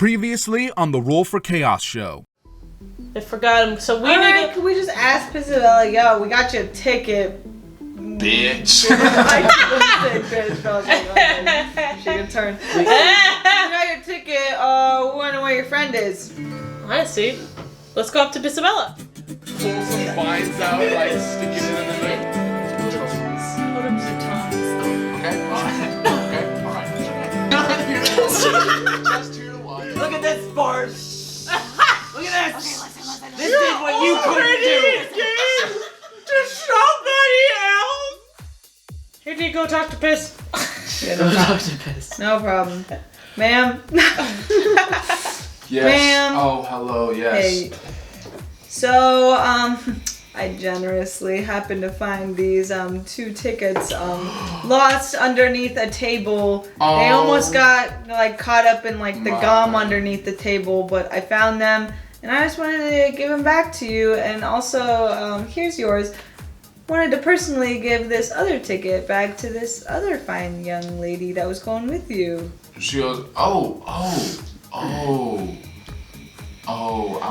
Previously on the Roll for Chaos show. I forgot him, so we need to... Can we just ask Pisabella, yo, we got you a ticket. Bitch. I wouldn't say bitch, but I was like, she can turn. We got your ticket, we wanna know where your friend is. I see. Let's go up to Bisabella. Pull some vines out, like stick it in the thing. Totems and tongues. Okay, alright. Just 2 to 1. Look at this, Barb. Look at this. This is what you couldn't do. To somebody else. Here, do you go talk to Piss? Yeah, Go talk to Piss. no problem. Ma'am. Yes. Ma'am. Oh, hello, yes. Hey. So, I generously happened to find these 2 tickets lost underneath a table. Oh. They almost got like caught up in like the gum underneath the table, but I found them and I just wanted to give them back to you. And also, here's yours. Wanted to personally give this other ticket back to this other fine young lady that was going with you. She goes, oh, I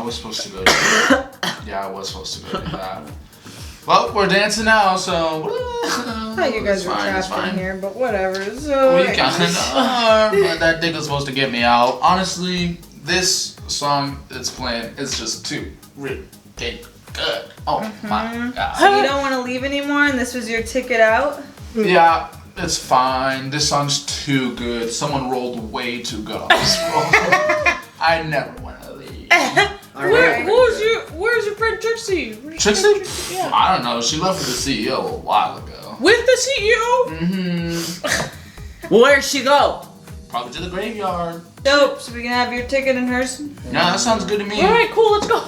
was supposed to go to that. Yeah, I was supposed to go to that. Well, we're dancing now, so... I thought you guys were trapped in here, but whatever. So We kind of are, but that dick was supposed to get me out. Honestly, this song that's playing is just too really good. Oh my god. So you don't want to leave anymore, and this was your ticket out? Yeah, it's fine. This song's too good. Someone rolled way too good on this roll. I never want to leave. Where's your friend Trixie? Trixie? Yeah. I don't know. She left with the CEO a while ago. With the CEO? Mm-hmm. Well, where'd she go? Probably to the graveyard. Dope. So we can have your ticket and hers? Yeah, that sounds good to me. Alright, cool, let's go.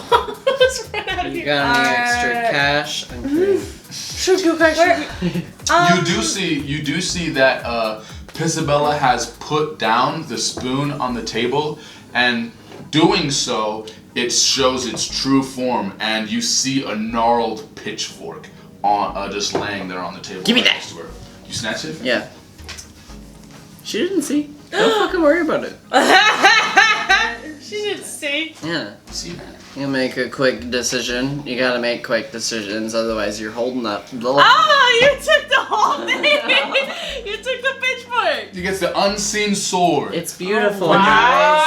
Let's run out of You here. got any extra cash? Should you guys... You do see that Pisabella has put down the spoon on the table, and doing so, it shows its true form, and you see a gnarled pitchfork on just laying there on the table. Give me that. next to her. You snatch it? Yeah. She didn't see. Don't fucking worry about it. She didn't see. Yeah. See that? You make a quick decision. You gotta make quick decisions, otherwise you're holding up the... Ah, you took the whole thing. You took the pitchfork. You get the unseen sword. It's beautiful, Wow. guys.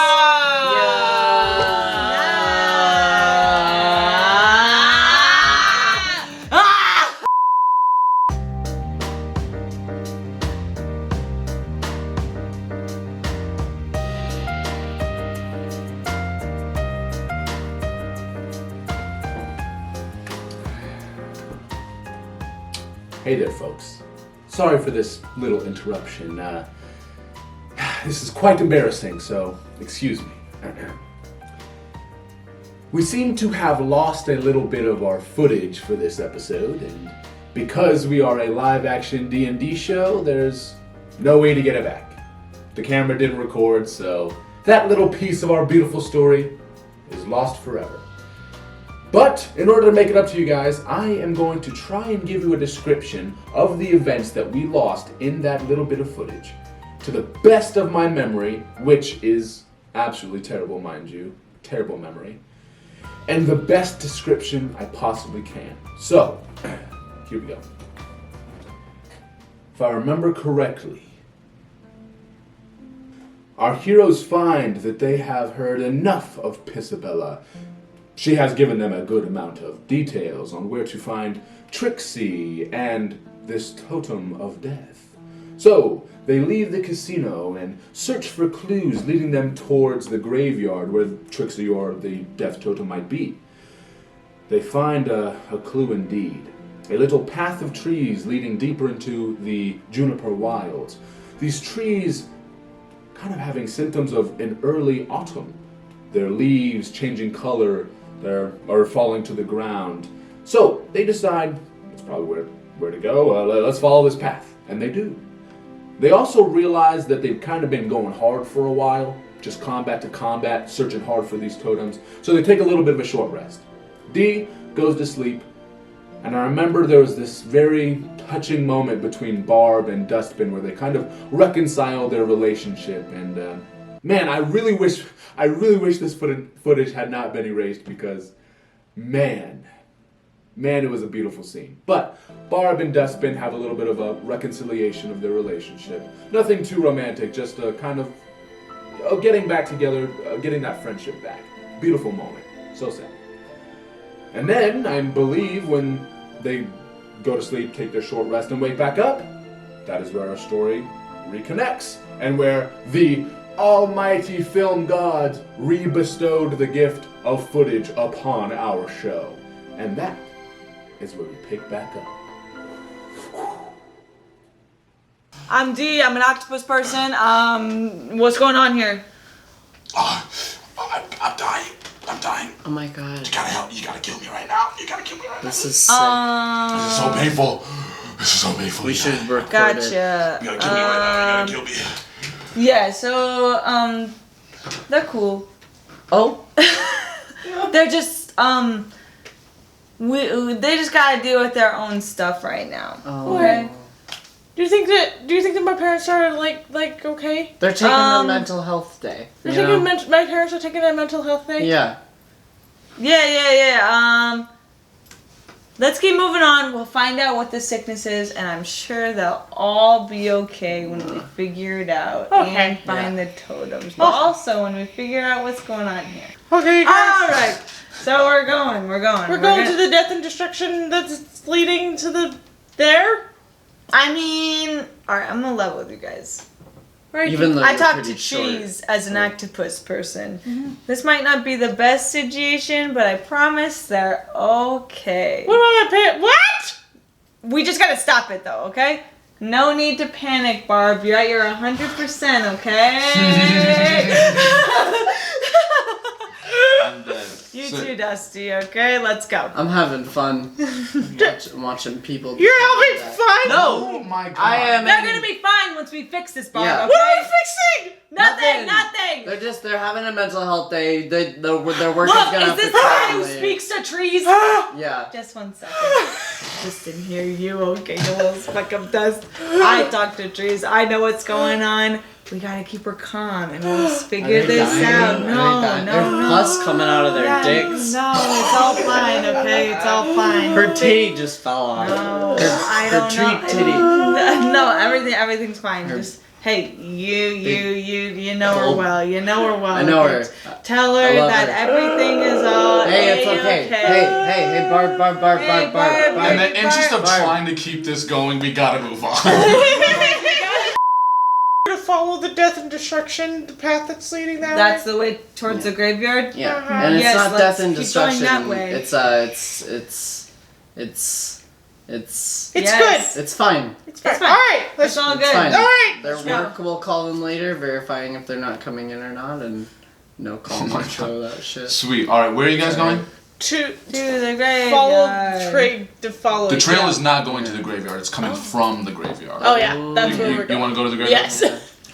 Hey there, folks. Sorry for this little interruption. This is quite embarrassing, so excuse me. We seem to have lost a little bit of our footage for this episode, and because we are a live-action D&D show, there's no way to get it back. The camera didn't record, so that little piece of our beautiful story is lost forever. But in order to make it up to you guys, I am going to try and give you a description of the events that we lost in that little bit of footage, to the best of my memory, which is absolutely terrible, mind you, terrible memory, and the best description I possibly can. So, here we go. If I remember correctly, our heroes find that they have heard enough of Pisabella. She has given them a good amount of details on where to find Trixie and this totem of death. So, they leave the casino and search for clues leading them towards the graveyard where Trixie or the death totem might be. They find a clue indeed. A little path of trees leading deeper into the Juniper Wilds. These trees kind of having symptoms of an early autumn. Their leaves changing color, or falling to the ground. So they decide it's probably where to go. Let's follow this path, and they do. They also realize that they've kind of been going hard for a while, just combat to combat, searching hard for these totems. So they take a little bit of a short rest. Dee goes to sleep, and I remember there was this very touching moment between Barb and Dustbin where they kind of reconcile their relationship, and Man, I really wish this footage had not been erased because, man, it was a beautiful scene. But Barb and Dustbin have a little bit of a reconciliation of their relationship. Nothing too romantic, just a kind of getting back together, getting that friendship back. Beautiful moment. So sad. And then, I believe, when they go to sleep, take their short rest, and wake back up, that is where our story reconnects, and where the almighty film gods re-bestowed the gift of footage upon our show. And that is where we pick back up. I'm D. I'm an octopus person. What's going on here? I'm dying. Oh my god. You gotta help. You gotta kill me right now. This is sick. This is so painful. We should record it. Gotcha. You gotta kill me right now. You gotta kill me. Yeah. So they're cool. Oh? They're just they just gotta deal with their own stuff right now. Oh. Okay. Do you think that my parents are like okay? They're taking a mental health day. My parents are taking a mental health day? Yeah. Yeah. Let's keep moving on. We'll find out what the sickness is, and I'm sure they'll all be okay when we figure it out and find the totems. But also when we figure out what's going on here. Okay, guys. All right. So we're going. We're going to the death and destruction that's leading to there. I mean, alright, I'm gonna level with you guys. Right. Even though I you're talked pretty to short. Cheese as an octopus person. Mm-hmm. This might not be the best situation, but I promise they're okay. What about my parents? What? We just gotta stop it though, okay? No need to panic, Barb. You're at your 100%, okay? I'm dead. You too, Dusty, okay? Let's go. I'm having fun. watching people. You're having fun? No! Oh my god. I am. They're gonna be fine once we fix this, Barb, Yeah. okay? What are we fixing? Nothing! They're having a mental health day. Their work Look, is gonna is this the guy who speaks to trees? Yeah. Just 1 second. Just didn't hear you, okay, you little speck of dust. I talk to trees. I know what's going on. We gotta keep her calm and we'll figure this out. No. There's pus coming out of their dicks. No, it's all fine, okay? It's all fine. Her titty just fell off. No, I her don't know. titty. No, everything's fine. Just hey, you know her well. You know her well. I know okay? her. Tell her I love that her. everything is all Hey, it's okay. Hey, Barb. Hey, Barb. In the interest of Barb. trying to keep this going, we gotta move on. To follow the death and destruction, the path that's leading that That's way. the way towards the graveyard. Yeah, Uh-huh. and it's Yes, not let's death and keep destruction. going that way. It's Yes. It's fine. It's fine. It's fine. All right, It's all It's good. fine. All right. Their Let's go. work will call them later, verifying if they're not coming in or not, and no call Oh my them show that shit. Sweet. All right, where are you guys going? To To the graveyard. follow. The trail yeah. is not going to the graveyard. It's coming from the graveyard. Oh yeah, that's where we're You going. want to go to the graveyard? Yes.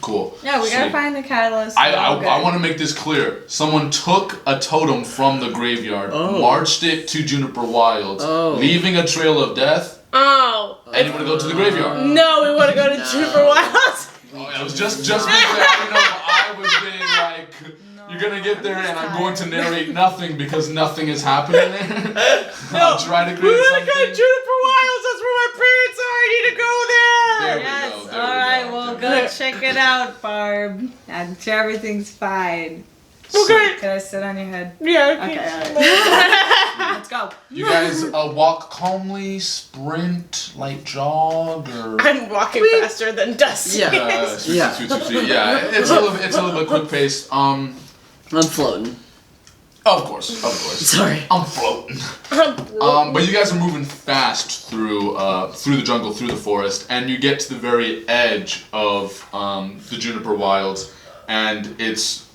Cool. Yeah, we gotta Sweet. find the catalyst. I want to make this clear. Someone took a totem from the graveyard, marched it to Juniper Wilds, leaving a trail of death, Oh. and you want to go to the graveyard. No, we want to go to Juniper Wilds. Oh, it was just because I was being like, you're gonna get there and I'm going to narrate nothing because nothing is happening there. I'll try to We create want to go to something. Juniper Wilds. That's where my parents are. I need to go there. There we Yes. go, there All we right. go, Well, there we go check it out, Barb. I'm sure everything's fine. Okay. Can I sit on your head? Yeah. Okay. All right. Let's go. You guys walk calmly, sprint, light jog, or I'm walking faster than Dusty. Yeah. yeah. It's a little bit quick paced. I'm floating. Of course. Sorry. I'm floating. But you guys are moving fast through the jungle, through the forest, and you get to the very edge of the Juniper Wilds, and it's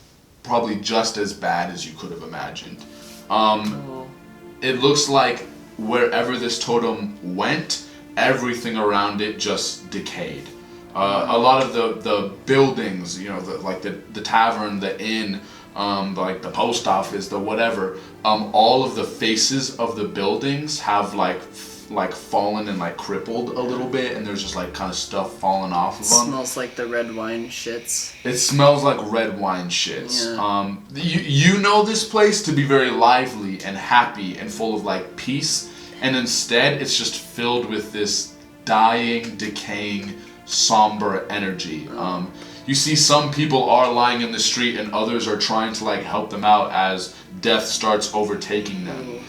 probably just as bad as you could have imagined. It looks like wherever this totem went, everything around it just decayed. A lot of the buildings, like the tavern, the inn, like the post office, the whatever, all of the faces of the buildings have like like fallen and like crippled a little bit, and there's just like kind of stuff falling off of them. Smells like the red wine shits. It smells like red wine shits. Yeah. You know this place to be very lively and happy and full of like peace, and instead it's just filled with this dying, decaying, somber energy. You see some people are lying in the street and others are trying to like help them out as death starts overtaking them.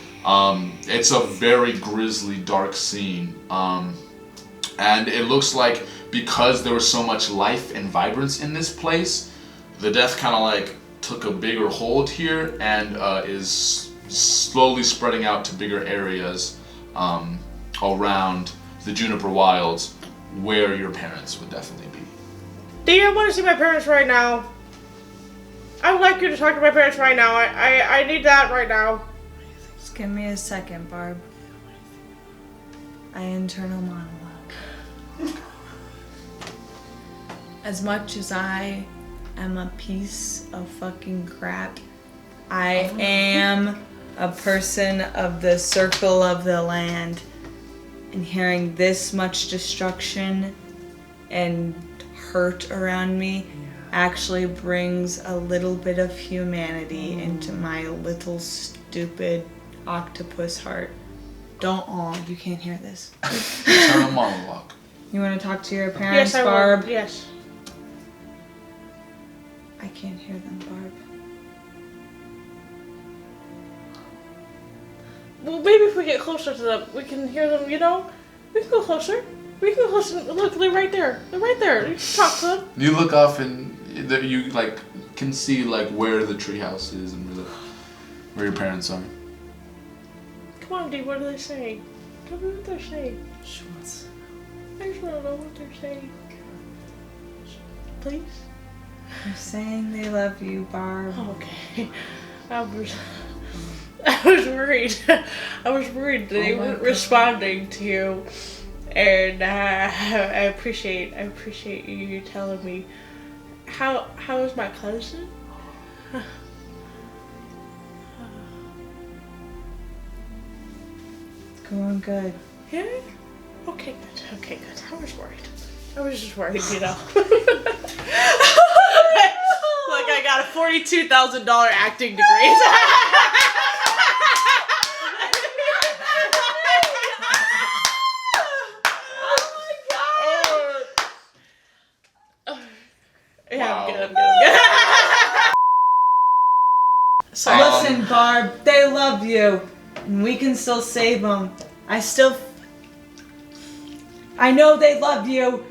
It's a very grisly, dark scene. And it looks like because there was so much life and vibrance in this place, the death kind of like took a bigger hold here and is slowly spreading out to bigger areas around the Juniper Wilds where your parents would definitely be. Do you want to see my parents right now? I would like you to talk to my parents right now. I need that right now. Just give me a second, Barb. Internal monologue. As much as I am a piece of fucking crap, I am a person of the circle of the land. And hearing this much destruction and hurt around me actually brings a little bit of humanity into my little stupid octopus heart. You can't hear this. Internal monologue. You want to talk to your parents, Yes, I Barb? will. Yes. I can't hear them, Barb. Well, maybe if we get closer to them, we can hear them, you know? We can go closer. We can go closer. Look, they're right there. They're right there. You can talk to them. You look off and you like can see like where the treehouse is and where your parents are. Come on, D, what are they saying? Tell me what they're saying. Schwartz. I just want to know what they're saying. Please? They're saying they love you, Barb. Okay. I was worried. I was worried that they weren't responding to you. And I appreciate you telling me. How is my cousin? It's going good. Yeah? Okay, good. I was worried. I was just worried, you know. Look, I got a $42,000 acting degree. Yeah, I'm good. Sorry. Listen, Barb, they love you, and we can still save them. I know they love you,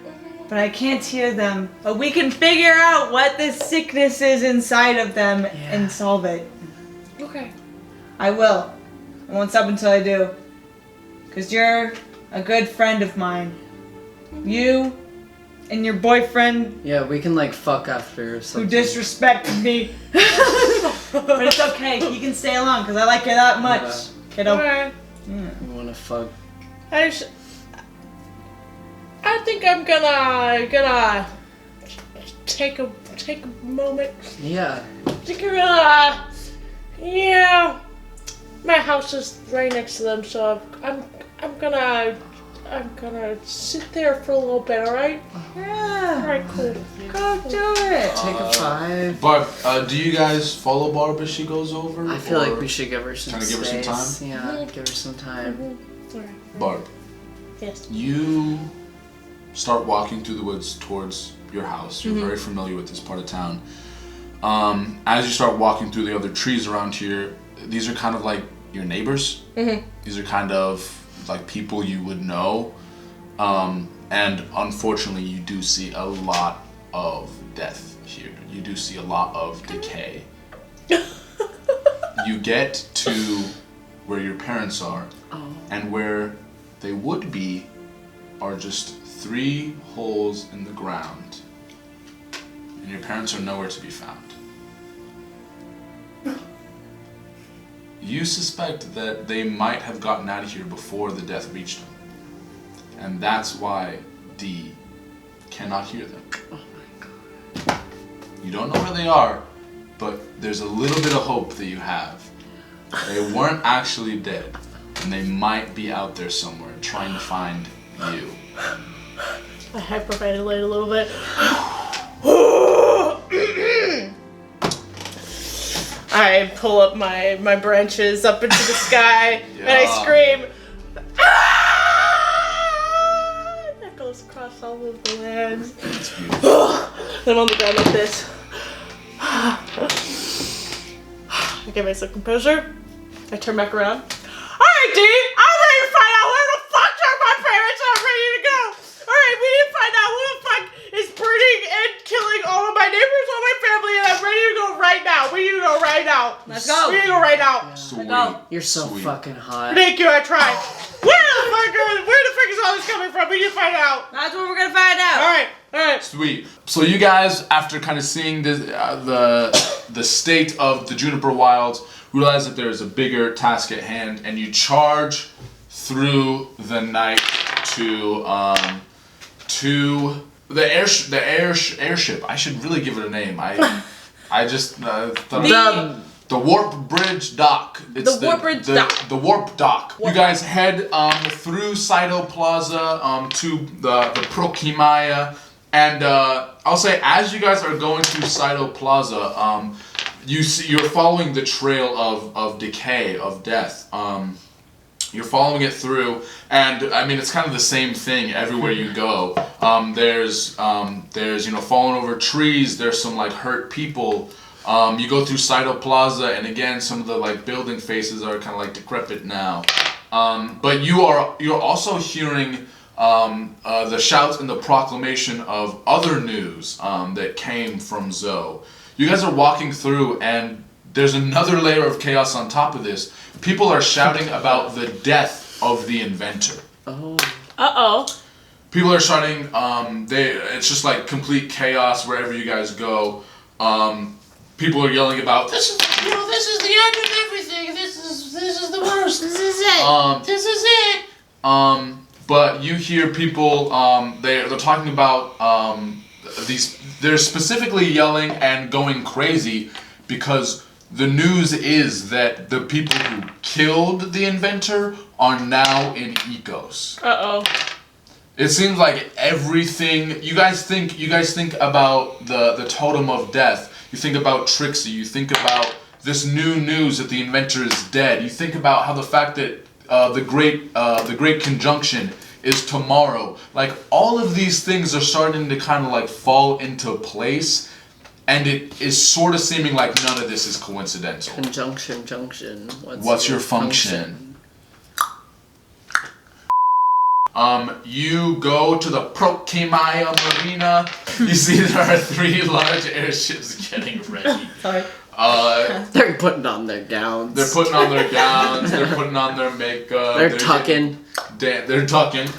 but I can't hear them. But we can figure out what this sickness is inside of them and solve it. Okay. I will. I won't stop until I do. Because you're a good friend of mine. You and your boyfriend Yeah, we can like fuck after who something. disrespected me. But it's okay. You can stay along because I like you that much, kiddo. Alright. We wanna fuck. I think I'm gonna take a moment. Yeah. I think my house is right next to them, so I'm gonna sit there for a little bit, alright? Yeah. Alright, cool. Go do it. Take a 5. Barb, do you guys follow Barb as she goes over? I feel or like we should give her some Trying to give her some space. time? Yeah, give her some time. Alright. Barb, Yes. you start walking through the woods towards your house. You're very familiar with this part of town. As you start walking through the other trees around here, these are kind of like your neighbors. These are kind of like people you would know. And unfortunately, you do see a lot of death here. You do see a lot of decay. You get to where your parents are, and where they would be are just 3 holes in the ground. And your parents are nowhere to be found. You suspect that they might have gotten out of here before the death reached them. And that's why D cannot hear them. Oh my god. You don't know where they are, but there's a little bit of hope that you have. They weren't actually dead. and they might be out there somewhere trying to find you. I hyperventilate a little bit. I pull up my branches up into the sky and I scream. That goes across all of the lands. I'm on the ground like this. I get myself composure. I turn back around. Alright, D! I'm ready to find out where the fuck are my parents. I'm ready to go. Alright, we need to find out who the fuck is burning and killing all of my neighbors, all my family, and I'm ready to go right now. We need to go right now. Let's go. We need to go right now. Sweet. You're so fucking hot. Thank you, I tried. Where the fuck is all this coming from? We need to find out. That's what we're gonna find out. Alright. Sweet. So you guys, after kind of seeing the state of the Juniper Wilds, realize that there is a bigger task at hand, and you charge through the night to the airship. I should really give it a name. I just thought the Warp Bridge Dock. It's The Warp Bridge Dock. The Warp Dock. You guys head through Saito Plaza to the Prokimaya, and I'll say as you guys are going through Saito Plaza, you're following the trail of decay, of death. You're following it through, and I mean it's kind of the same thing everywhere you go. There's falling over trees. There's some like hurt people. You go through Saito Plaza, and again some of the like building faces are kind of like decrepit now. But you're also hearing the shouts and the proclamation of other news that came from Zoe. You guys are walking through, and there's another layer of chaos on top of this. People are shouting about the death of the inventor. Oh. Uh-oh. People are shouting. It's just like complete chaos wherever you guys go. People are yelling about this is the end of everything. This is the worst. This is it. This is it. But you hear people. They're talking about these. They're specifically yelling and going crazy because the news is that the people who killed the inventor are now in Ecos. Uh-oh. It seems like everything you guys think about the totem of death. You think about Trixie. You think about this new news that the inventor is dead. You think about how the fact that the great conjunction is tomorrow. Like all of these things are starting to kind of like fall into place, and it is sort of seeming like none of this is coincidental. Conjunction, junction. What's your function? You go to the Prokimaya Marina. You see there are 3 large airships getting ready. Sorry. They're putting on their gowns. They're putting on their gowns. They're putting on their makeup. They're tucking. They're tucking.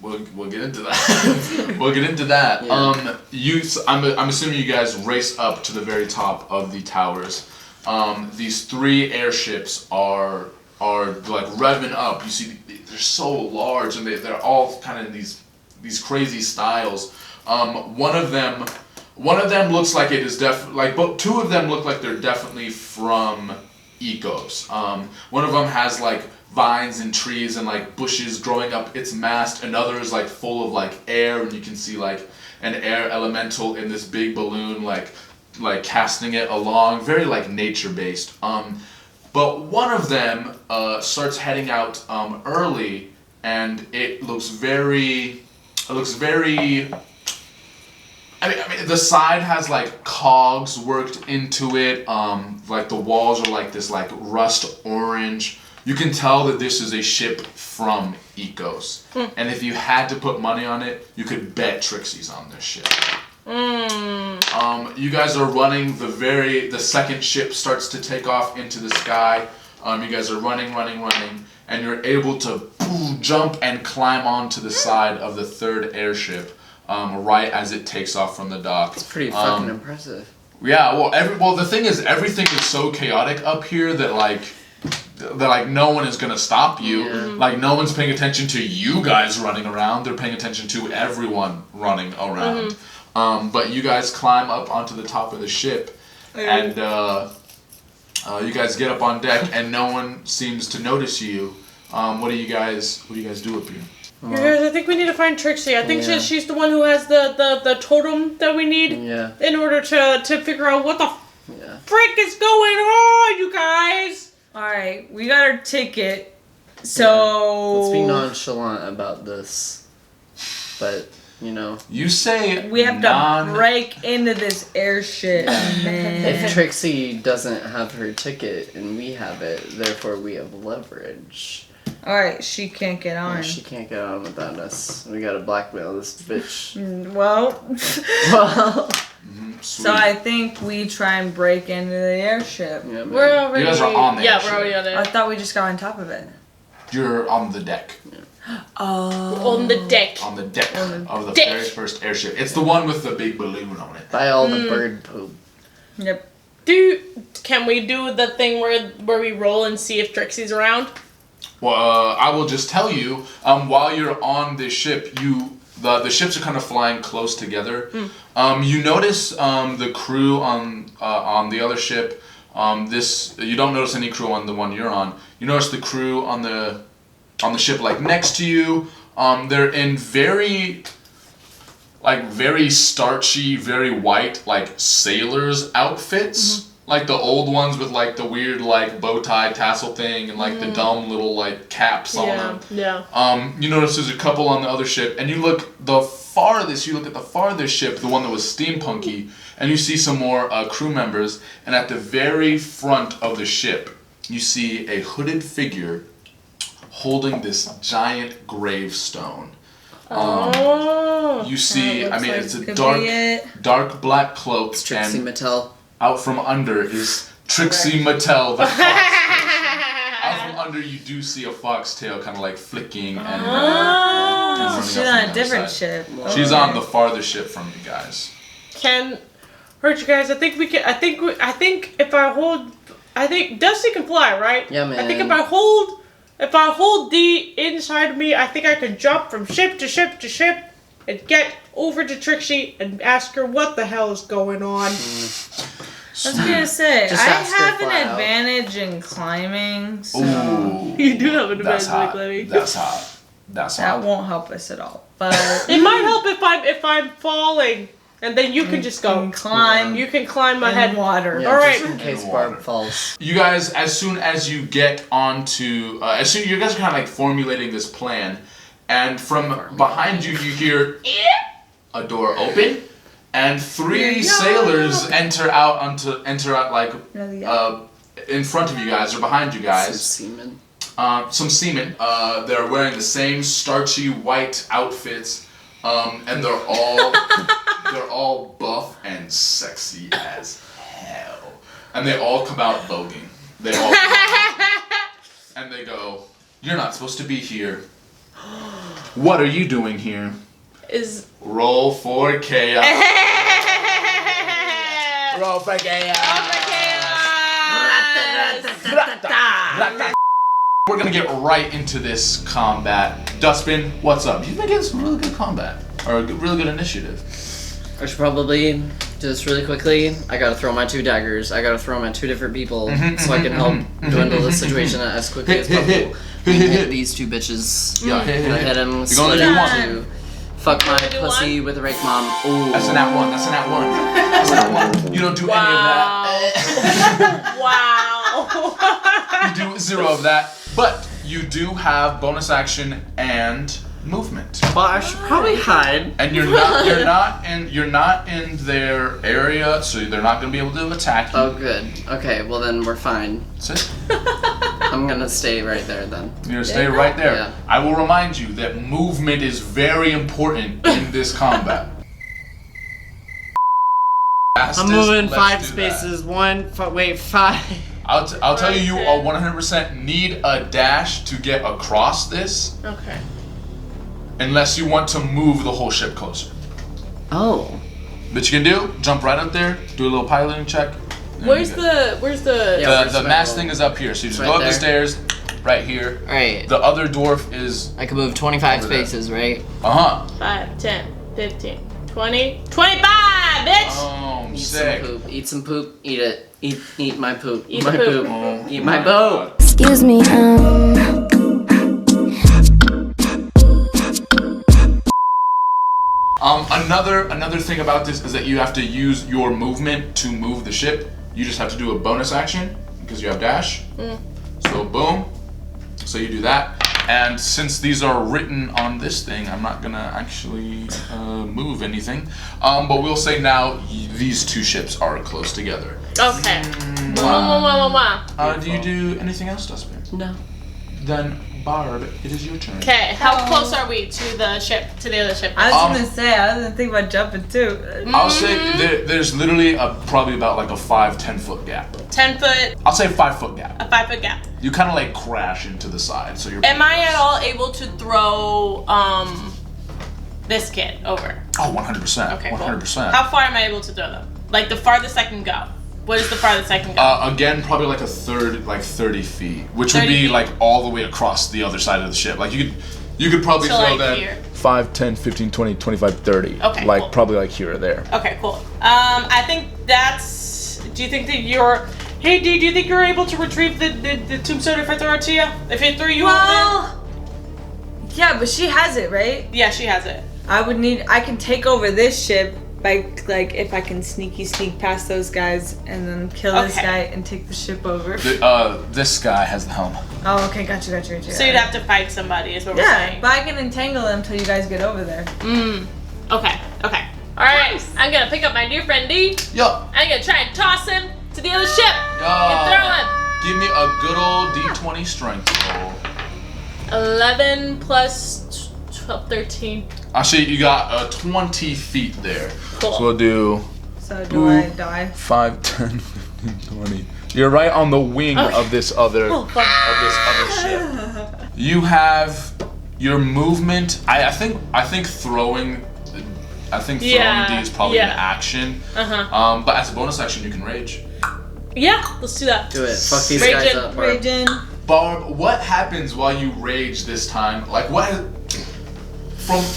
We'll get into that. We'll get into that. Yeah. I'm assuming you guys race up to the very top of the towers. These 3 airships are like revving up. You see, they're so large, and they're all kind of these crazy styles. One of them looks like it is but 2 of them look like they're definitely from Ecos. One of them has like vines and trees and like bushes growing up its mast. Another is like full of like air, and you can see like an air elemental in this big balloon like casting it along, very like nature based. But one of them starts heading out early, and it looks very. I mean, the side has like cogs worked into it. Like the walls are like this like rust orange. You can tell that this is a ship from Ecos. And if you had to put money on it, you could bet Trixie's on this ship. You guys are running. The second ship starts to take off into the sky. You guys are running, and you're able to jump and climb onto the side of the 3rd airship. Right as it takes off from the dock. It's pretty fucking impressive. Yeah, well, the thing is, everything is so chaotic up here that no one is gonna stop you. Yeah. Like no one's paying attention to you guys running around. They're paying attention to everyone running around. But you guys climb up onto the top of the ship, and You guys get up on deck, and no one seems to notice you. What do you guys do up here? You guys, I think we need to find Trixie. I think she's the one who has the totem that we need in order to figure out what the frick is going on, you guys. Alright, we got our ticket. So let's be nonchalant about this. But, You say we have to break into this airship, man. If Trixie doesn't have her ticket and we have it, therefore we have leverage. Alright, she can't get on. Yeah, she can't get on without us. We gotta blackmail this bitch. Well. So Sweet. I think we try and break into the airship. Yeah, We're already. You guys are on the Yeah, airship. we're already on I it. thought we just got on top of it. You're on the deck. Oh. On the deck. On the deck of the deck. very first airship. It's the one with the big balloon on it. By all the bird poop. Yep. Can we do the thing where we roll and see if Trixie's around? Well, I will just tell you, while you're on this ship, the ships are kind of flying close together. You notice the crew on the other ship. You don't notice any crew on the one you're on. You notice the crew on the ship like next to you. They're in very starchy, very white, like sailors outfits. Like the old ones with like the weird like bow tie tassel thing and like the dumb little like caps on them. Yeah. You notice there's a couple on the other ship, and you look at the farthest ship, the one that was steampunky, and you see some more crew members, and at the very front of the ship, you see a hooded figure holding this giant gravestone. You see, it's a dark black cloak, It's Trixie and Mattel. out from under is Trixie Mattel, the fox. Out from under, you do see a foxtail kind of like flicking and running She's up on from a the different other ship. side. She's on the farthest ship from you guys. Hurt you guys. I think we can. I think if I hold, Dusty can fly, right? Yeah, man. I think if I hold D inside of me, I think I can jump from ship to ship to ship and get over to Trixie and ask her what the hell is going on. I was gonna say, Just I ask her have an flat out. advantage in climbing, so Ooh, You do have an that's advantage, hot. Lily. That's hot. That's that hot. won't help us at all. But It might help if I'm falling, and then you can just go climb You can climb my in head. water. Yeah, All right. just in case In the water. Barb falls. You guys, as soon as you get onto, you guys are kind of like formulating this plan, and from behind you, you hear a door open, and three sailors enter out like in front of you guys or behind you Some guys. semen. Some seamen. They're wearing the same starchy white outfits, and they're all buff and sexy as hell. And they all come out voguing. They all and they go, "You're not supposed to be here. What are you doing here?" Roll for chaos. Roll for chaos. We're gonna get right into this combat. Dustbin, what's up? You've been getting some really good combat, or a really good initiative. I should probably do this really quickly. I gotta throw my 2 daggers. I gotta throw them at 2 different people so I can help dwindle the situation as quickly as possible. Hit these 2 bitches. Yeah, I'm gonna hit them. You're gonna do one. Fuck my pussy with a rake mom. Ooh. That's an at one. That's an at one. That's an at one. You don't do any of that. Wow. You do 0 of that, but you do have bonus action and movement. Well, I should probably hide. And you're not in their area, so they're not gonna be able to attack you. Oh, good. Okay, well then we're fine. That's it. I'm gonna stay right there then. You're gonna stay right there. Yeah. I will remind you that movement is very important in this combat. I'm moving 5 spaces. 5. I'll tell you, you 100% need a dash to get across this, Okay. unless you want to move the whole ship closer. Oh. But you can do, jump right up there, do a little piloting check. and Where's you're good. the Yeah. The mast thing is up here, so you just Right go up the there. stairs, right here. Alright. The other dwarf is, I can move 25 Over there. spaces, right? 5, 10, 15, 20, 25! Yeah, bitch. Boom. Eat Sick. some poop. Eat some poop. Eat it. Eat my poop. Eat my the poop. Oh, Eat my God. poop. Excuse me, Another thing about this is that you have to use your movement to move the ship. You just have to do a bonus action because you have dash. So boom. So you do that. And since these are written on this thing, I'm not gonna actually move anything. But we'll say now these two ships are close together. Okay. Do you do anything else, Dustbin? No. Then Barb, it is your turn. Okay, how close are we to the ship, to the other ship? I was gonna say, I was gonna think about jumping too. I'll say there's literally probably about like a 5-10 foot gap. 10 foot, I'll say 5 foot gap. a 5 foot gap. You kind of like crash into the side, so you're. Am I at all able to throw this kid over? Oh, 100%. Okay, cool. 100%. How far am I able to throw them? Like the farthest I can go. What is the farthest I can go? Again, probably like a third, like 30 feet, which would 30 be feet? like all the way across the other side of the ship. Like you could probably So, throw like, that here. 5, 10, 15, 20, 25, 30. Okay, Like cool. probably like here or there. Okay, cool. I think that's. Do you think that you're? Hey, D, do you think you're able to retrieve the tombstone if I throw it to you? If I throw you over Well, yeah, but she has it, right? there? Yeah, she has it. I can take over this ship by, like, if I can sneak past those guys and then kill this Okay. guy and take the ship over. This guy has the helm. Oh, okay, gotcha. So you'd have to fight somebody, is what we're Yeah, saying. but I can entangle them until you guys get over there. Okay. Alright, I'm gonna pick up my new friend D. Yo, I'm gonna try and toss him to the other ship. And throw him. give me a good old D20 strength roll. 11 plus 12, 13. Actually, you got 20 feet there. Cool. So we'll do So do I die? 5, 10, 15, 20. You're right on the wing of this other fuck. Ship. You have your movement. I think throwing. I think throwing Yeah, D is probably an yeah. action. But as a bonus action, you can rage. Yeah, let's do that. Do it. Fuck these Raging. guys up. Barb. Raging. Barb, what happens while you rage this time? Like what?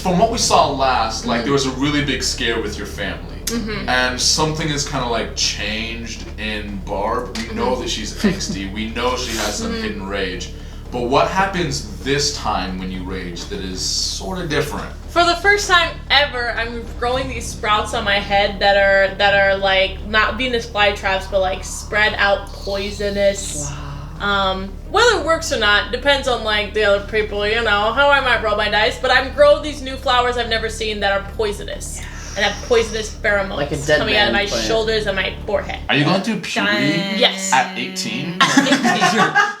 From what we saw last, like there was a really big scare with your family, and something is kind of like changed in Barb. We know that she's angsty. We know she has some hidden rage. But what happens this time when you rage that is sort of different? For the first time ever, I'm growing these sprouts on my head that are like not Venus flytraps, but like spread out poisonous. Wow. Whether it works or not depends on like the other people, you know, how I might roll my dice. But I'm growing these new flowers I've never seen that are poisonous and have poisonous pheromones Like a dead coming out of my man plant. shoulders and my forehead. Are you going through puberty Yes. at 18?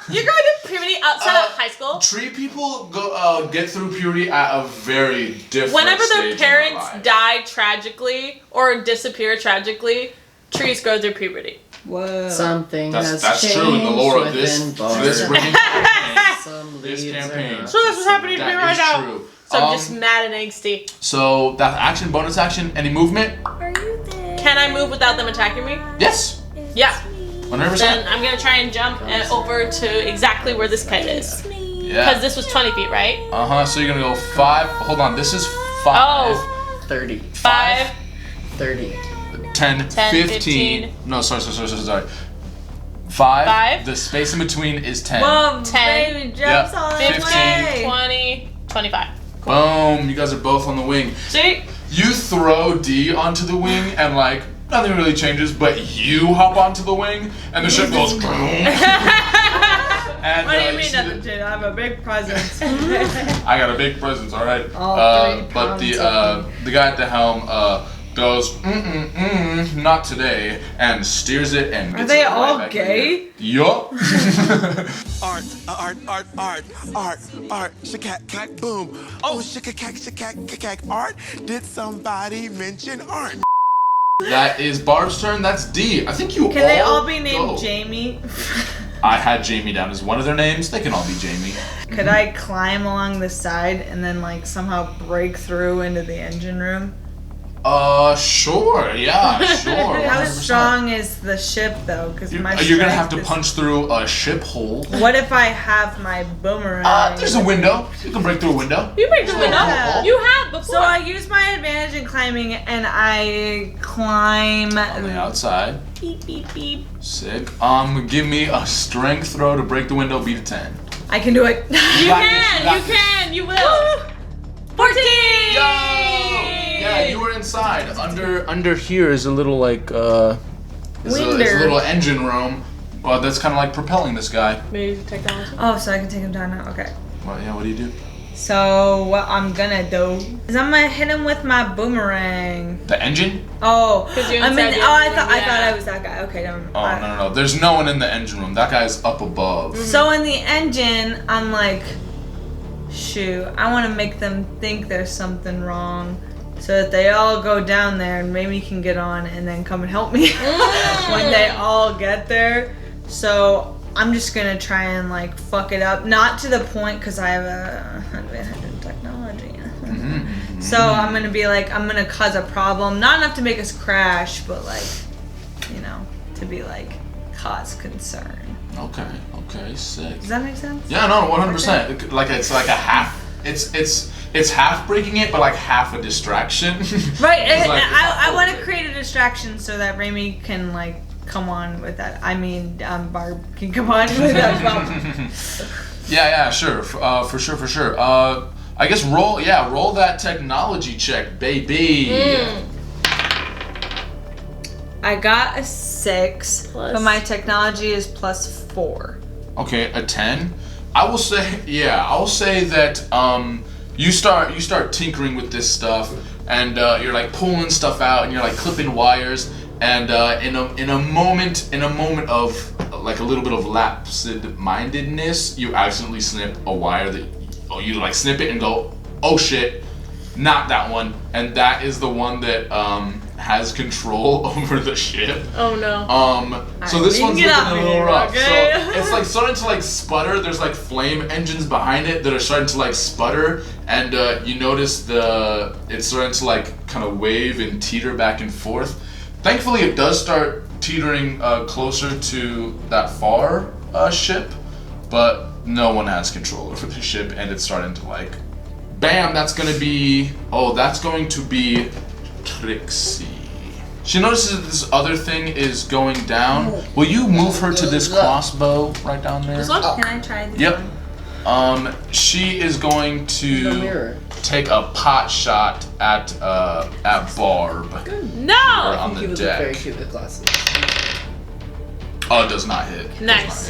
You're going to puberty outside of high school. Tree people go get through puberty at a very different Whenever stage their in parents life. die tragically or disappear tragically, trees go through puberty. Whoa. Something has That's changed true in the lore of this within Barb. this bringing campaign. Some This leaves campaign. are not So that's what's happening to me That right is now. true. So I'm just mad and angsty. So that action, bonus action, any movement? Can I move without them attacking me? Yes. Yeah. 100%. Then I'm gonna try and jump over to exactly where this kite is. Because Yeah. this was 20 feet, right? So you're gonna go 5. Hold on. This is 5. Oh. 30. 5, 30. 10, 10, 15. 15. No, sorry. 5. 5. The space in between is 10. Whoa, 10, baby jumps yeah, all the 15, way. 20, 25. Boom. You guys are both on the wing. See? You throw D onto the wing and like nothing really changes, but you hop onto the wing and the ship goes. And What do you mean see nothing, Jade? I have a big presence. I got a big presence, all right. All 3 But pounds the guy at the helm goes not today and steers it and Are gets they it right all back in gay? there. Yup. Art, shakack, boom. Oh, shakack, art. Did somebody mention art? That is Barb's turn. That's D. I think you Can they all be named go. Jamie? I had Jamie down as one of their names. They can all be Jamie. Could I climb along the side and then like somehow break through into the engine room? Sure, yeah, sure. How 100%. strong is the ship though? Because You're gonna have to punch through a ship hole. What if I have my boomerang? There's a window. You can break through a window. You break the window. Yeah. You have before. So I use my advantage in climbing and I climb. On the outside. Beep beep beep. Sick. Give me a strength throw to break the window. Beat a 10. I can do it. You can, you will. 14! Yo! Yeah, you were inside. Under here is a little like is a little engine room. Well, that's kind of like propelling this guy. Maybe technology. Oh, so I can take him down now. Okay. Well, yeah. What do you do? So what I'm gonna do is I'm gonna hit him with my boomerang. The engine? Oh, 'Cause you're I mean, inside the I engine thought room, yeah. I was that guy. Okay, never mind. Oh no. There's no one in the engine room. That guy's up above. So in the engine, I'm like, shoot, I want to make them think there's something wrong, so that they all go down there and maybe can get on and then come and help me when they all get there. So I'm just gonna try and like fuck it up, not to the point because I have a advantage in technology. So I'm gonna be like, I'm gonna cause a problem, not enough to make us crash, but like, you know, to be like cause concern. Okay, sick. Does that make sense? Yeah, no, 100%. Like it's like a half. It's half breaking it, but like half a distraction. Right, and Like, I want to create a distraction so that Raimy can like come on with that. I mean, Barb can come on with that. Yeah, sure. For sure. I guess roll that technology check, baby. I got a 6, Plus. but my technology is +4. Okay, a 10. I will say that you start tinkering with this stuff, and you're like pulling stuff out, and you're like clipping wires, and in a moment of like a little bit of lapsed-mindedness, you accidentally snip a wire you like snip it and go, oh shit, not that one, and that is the one that has control over the ship. Oh no. So this one's looking a little rough. okay? So it's like starting to like sputter. There's like flame engines behind it that are starting to like sputter, and you notice it's starting to like kind of wave and teeter back and forth. Thankfully, it does start teetering closer to that far ship, but no one has control over the ship, and it's starting to like, bam! That's going to be Trixie. She notices that this other thing is going down. Will you move her to this crossbow right down there? This one? Can I try this Yep. one? She is going The to mirror. take a pot shot at Barb No! on He the would look very deck. cute with glasses. Oh, it does not hit. Nice. Does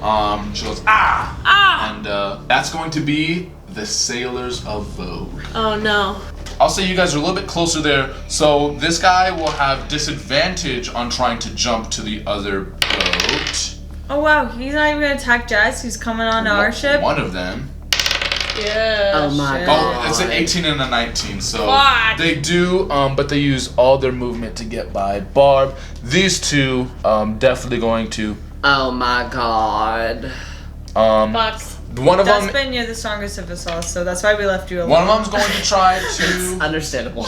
not hit. She goes, and that's going to be the Sailors of Vogue. Oh no. I'll say you guys are a little bit closer there, so this guy will have disadvantage on trying to jump to the other boat. Oh wow, he's not even gonna attack Jazz. He's coming onto our ship. One of them. Yeah. Oh my shit. god. Oh, it's an 18 and a 19, so Fuck. they do, but they use all their movement to get by Barb. These two, definitely going to, Oh my god. Fuck. one of them, Dustbin, you're the strongest of us all, so that's why we left you alone. one of them's going to try to, Understandable.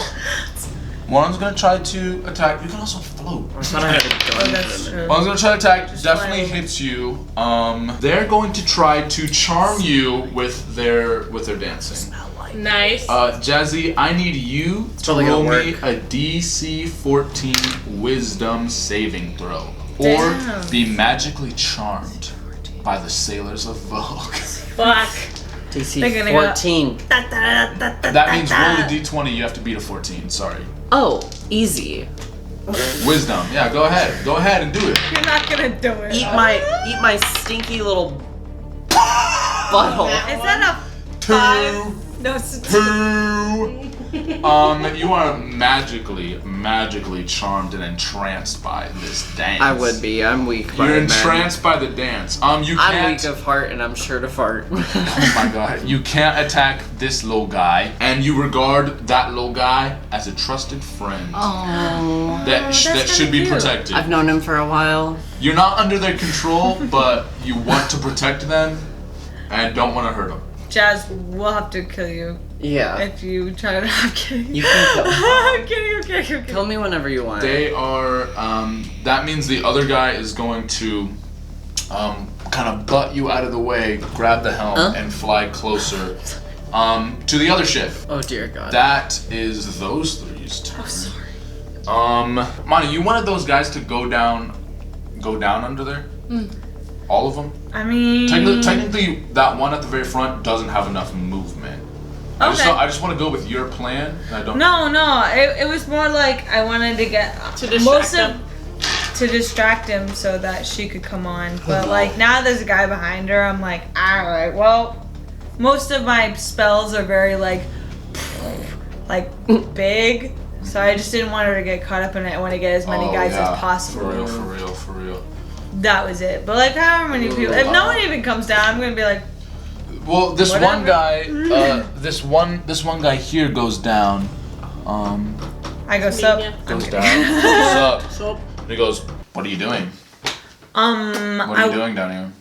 one of them's going to try to attack. You can also float. I thought I had a gun. Oh, that's true. One's gonna try to attack, Just definitely fly. hits you. They're going to try to charm you with their dancing. Nice. Jazzy, I need you to probably roll gonna me work. a DC 14 Wisdom saving throw, or Damn. be magically charmed by the Sailors of Vogue. Fuck. DC They're gonna go- 14. That means roll a D20. You have to beat a 14. Sorry. Oh, easy. Wisdom. Yeah, go ahead and do it. You're not gonna do it. Eat my stinky little butthole. Is that a 5? No, it's a 2. Two. You are magically charmed and entranced by this dance. I would be. I'm weak. You're man. entranced by the dance. You I'm can't. weak of heart and I'm sure to fart. Oh my god. You can't attack this little guy, and you regard that little guy as a trusted friend. Oh. That should be protected. I've known him for a while. You're not under their control, but you want to protect them and don't want to hurt them. Jazz, we'll have to kill you Yeah. If you try to, I'm kidding. You can kill. I'm kidding. Okay. Kill me whenever you want. They are. That means the other guy is going to kind of butt you out of the way, grab the helm, and fly closer to the other ship. Oh dear God. That is those three's turn. Oh, sorry. Monty, you wanted those guys to go down under there? All of them? I mean, Technically, that one at the very front doesn't have enough movement. Okay. I just want to go with your plan. And I don't. No. It was more like I wanted to get To distract him. to distract him so that she could come on. But like now there's a guy behind her. I'm like, all right. Well, most of my spells are very like big. So I just didn't want her to get caught up in it. I want to get as many guys as possible. For real. That was it. But like however many people, if no one even comes down, I'm gonna be like, Well, this Whatever. one guy, this one guy here goes down. I go sup. Goes down. Goes up. And he goes, "What are you doing? What are you doing down here?"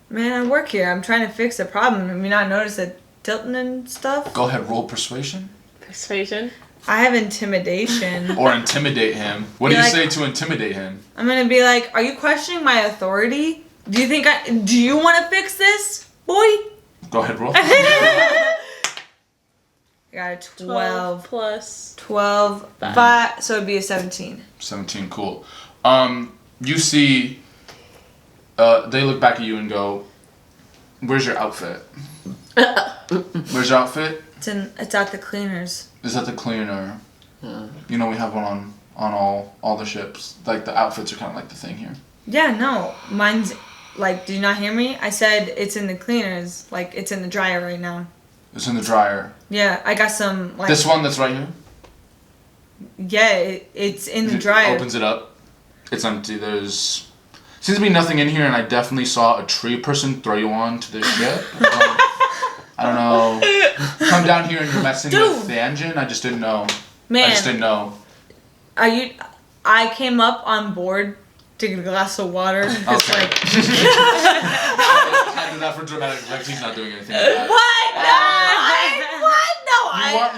Man, I work here. I'm trying to fix a problem. Have you not noticed the tilting and stuff? Go ahead, roll persuasion Persuasion. I have intimidation. or intimidate him. What do Be you like- say to intimidate him? I'm gonna be like, are you questioning my authority? Do you want to fix this, boy? Go ahead, roll. I got a 12. plus 12. 5, so it'd be a 17. 17, cool. You see, they look back at you and go, "Where's your outfit? Where's your outfit? It's at the cleaners. Is that the cleaner? You know, we have one on all the ships. Like, the outfits are kind of like the thing here." Yeah, no. Mine's, like, do you not hear me? I said it's in the cleaners. Like, it's in the dryer right now. It's in the dryer. Yeah, I got some, like... This one that's right here? Yeah, it's in the It dryer. opens it up. It's empty. There's... Seems to be nothing in here, and I definitely saw a tree person throw you on to this ship. I don't know. Come down here and you're messing with the engine? I just didn't know. Man. I just didn't know. I came up on board to get a glass of water. It's Okay. like... I did that for dramatic effect. He's not doing anything like that. What?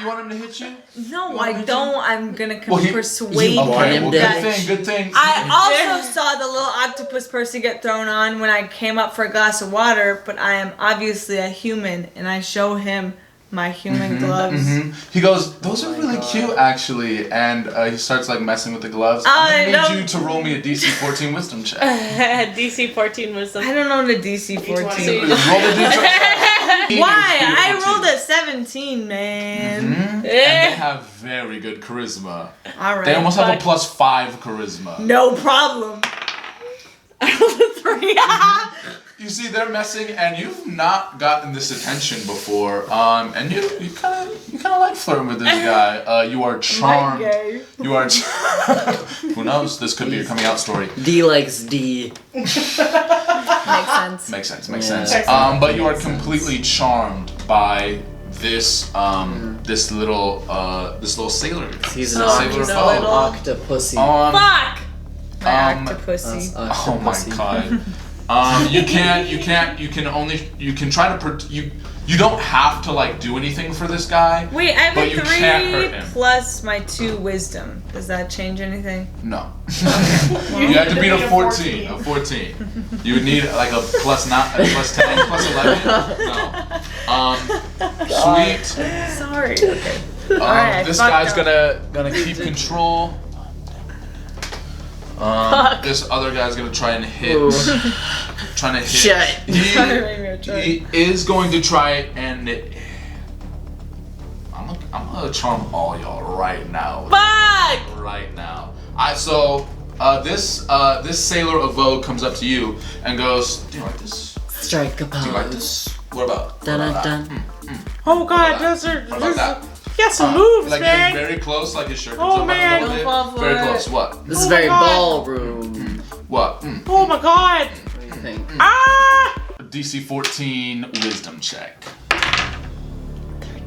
You want him to hit you? No, I don't. I'm gonna Well, he- persuade Okay, him well, that... good thing. I also saw the little octopus person get thrown on when I came up for a glass of water, but I am obviously a human, and I show him my human gloves. He goes, "Those are really cute, actually," and he starts like messing with the gloves. I I don't- need you to roll me a DC 14 wisdom check. DC 14 wisdom. I don't know the DC 14. Roll the DC. Why? I rolled a 17, man. And they have very good charisma. All right. They almost have a +5 charisma. No problem. I rolled a 3. You see, they're messing, and you've not gotten this attention before. And you kind of like flirting with this guy. You are charmed. gay. You are. Who knows? This could be your coming out story. D likes D. Makes sense. Makes Yeah. sense. But you are completely charmed by this this little sailor. He's Sailor an boat. octopusy. Fuck! My octopussy. Oh my god. You don't have to like do anything for this guy. Wait, I have But a you can't hurt 3 him. plus my 2 wisdom. Does that change anything? No. You have to beat a 14. A 14. You would need like a +9, a +10, +11. No. Sweet. Sorry. Okay. Alright, This fucked guy's up. gonna keep control. This other guy's gonna try and hit. Trying to hit. Shit. He is going to try and. I'm gonna charm all y'all right now. Fuck! Right now. This sailor of Vogue comes up to you and goes, "Do you like this? Strike a Do you like pose. this? What about? Dun What about dun that? dun. Oh god, What those are. What about that? Got some moves, Like man. getting very close, like his shirt Oh, comes up man. a little Don't bit. fall for Very it. close. What? This is Oh very my God. ballroom. What? Oh my god. What do you think? Ah! DC 14 wisdom check.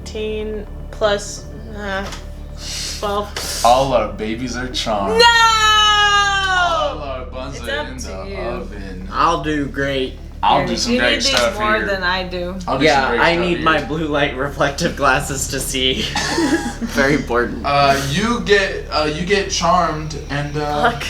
13 plus 12. All our babies are charmed. No! All our buns It's are up in to the you. oven. I'll do great. I'll do some You great need these stuff more here. than I do. I'll do Yeah, some great I stuff need here. my blue light reflective glasses to see. Very important. You get charmed, and Fuck.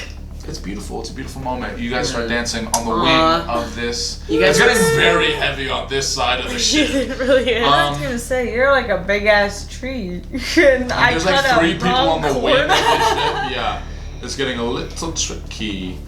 it's beautiful. It's a beautiful moment. You guys start dancing on the wing of this. You guys it's are- getting very heavy on this side of the ship. It really is. I was gonna say, you're like a big ass tree. And I There's like cut 3 a people on the wrong wing of corner. this ship. Yeah, it's getting a little tricky.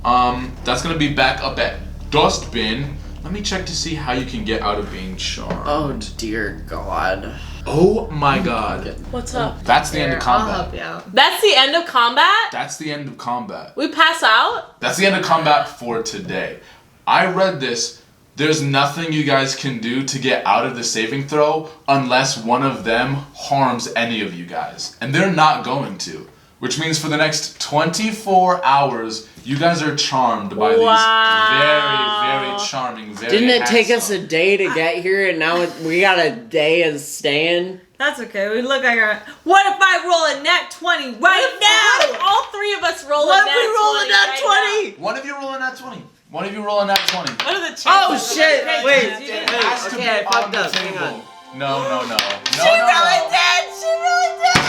That's gonna be back up at Dustbin. Let me check to see how you can get out of being charmed. Oh dear God. Oh my God. What's up? That's the end of I'll combat. help you out. That's the end of combat? That's the end of combat. We pass out? That's the end of combat for today. I read this. There's nothing you guys can do to get out of the saving throw unless one of them harms any of you guys. And they're not going to. Which means for the next 24 hours, you guys are charmed by these very, very charming, very Didn't it take us handsome- a day to get here, and now we got a day of staying? That's okay. We look like our. What if I roll a nat 20 right What now? if all 3 of us roll What a if we roll a nat nat 20? One of you roll a nat 20. One of you roll a nat 20. What are the chances? Oh of shit! us Wait, making wait. it? Has to Okay, be I on fucked the up. Hang table. on. No. No, She really did. She really did.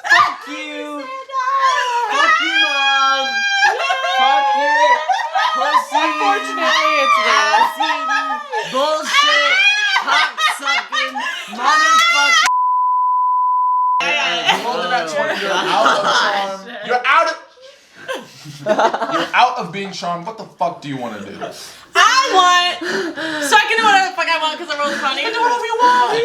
Fuck you! Fuck you, Mom! Fuck you! Pussy! Unfortunately, it's Ass-eating, bullshit, cock-sucking, motherfucker! Roll a nat 20. You're out of charm. You're out of... You're out of being charmed. What the fuck do you want to do? I want, so I can do whatever the fuck I want because I rolled 20. Do whatever you want.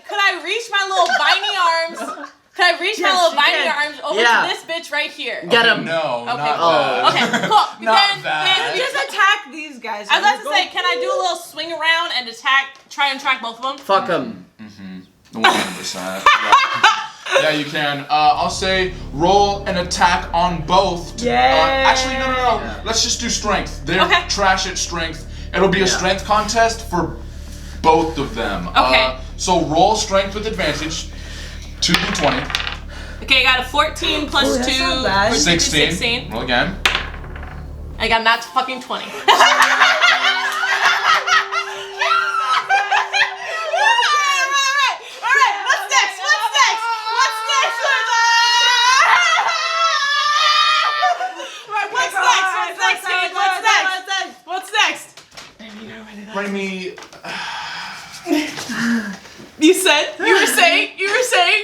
Could I reach my little viney arms? Could I reach my Yes, little you viney can. arms over Yeah. to this bitch right here? Get Okay, him! No, Okay, not cool. that. Okay, cool. Not that. Then Just attack these guys. I was about to say, can I do a little swing around and try and track both of them? Fuck him. 100%. Yeah, you can. I'll say roll an attack on both. Yeah. Actually, no. Let's just do strength. They're Okay. trash at strength. It'll be a strength contest for both of them. Okay. So roll strength with advantage. 2d20. Okay, I got a 14 plus Ooh, that's 2 not bad. for 16. 16. Roll again. I got that fucking 20. Alright, what's next? What's next? Raimy, You were saying?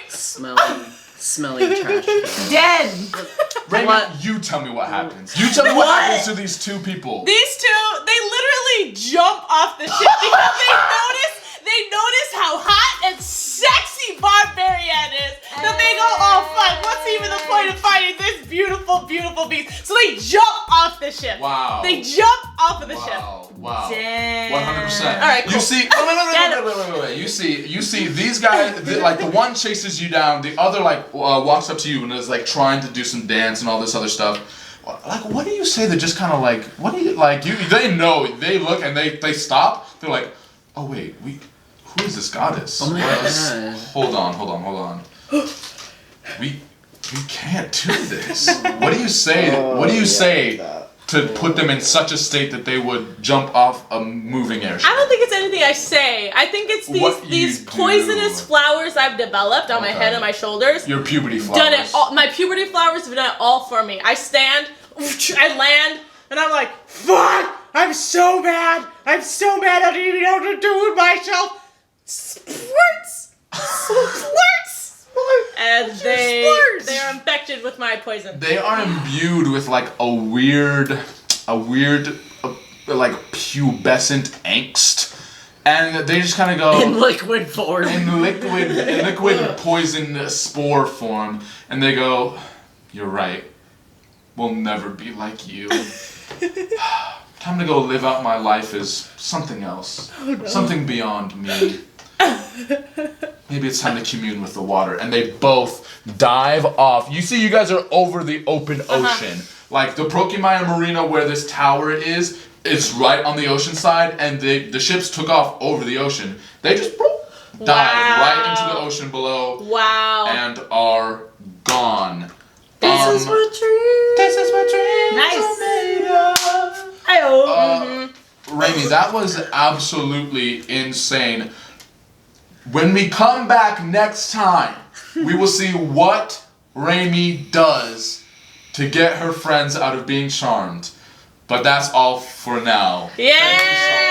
Smelling trash can. Dead. Raimy, What? you tell me what happens. You tell me what happens to these 2 people. These 2, they literally jump off the ship because they notice how hot and sexy Barbarian is. That they go, oh fuck, what's even the point of fighting this beautiful, beautiful beast? So they jump off the ship. Wow. They jump off of the ship. Wow. Damn. 100%. All right, cool. You see, wait. You see these guys. Like the one chases you down, the other like walks up to you and is like trying to do some dance and all this other stuff. Like, what do you say? They're just kind of like, what do you like? They know. They look and they stop. They're like, oh wait, who is this goddess? Oh my God. Hold on. We can't do this. What do you say? What do you say to put them in such a state that they would jump off a moving airship? I don't think it's anything I say. I think it's What these you poisonous do. flowers I've developed on my head and my shoulders. Your puberty flowers. Done it all, my puberty flowers have done it all for me. I stand, I land, and I'm like, fuck! I'm so mad! I don't even know what to do with myself! Splurts! And they're infected with my poison. They are imbued with like a weird, like pubescent angst, and they just kind of go In liquid form. in liquid poison spore form, and they go, "You're right. We'll never be like you. Time to go live out my life as something else, something beyond me." Maybe it's time to commune with the water. And they both dive off. You see, you guys are over the open ocean. Like the Prokimaya Marina where this tower is, it's right on the ocean side, and the ships took off over the ocean. They just dive right into the ocean below Wow. and are gone. This is what dreams Nice. are made of. Ayo. Raimy, that was absolutely insane. When we come back next time, we will see what Raimy does to get her friends out of being charmed. But that's all for now. Yay! Thank you so much.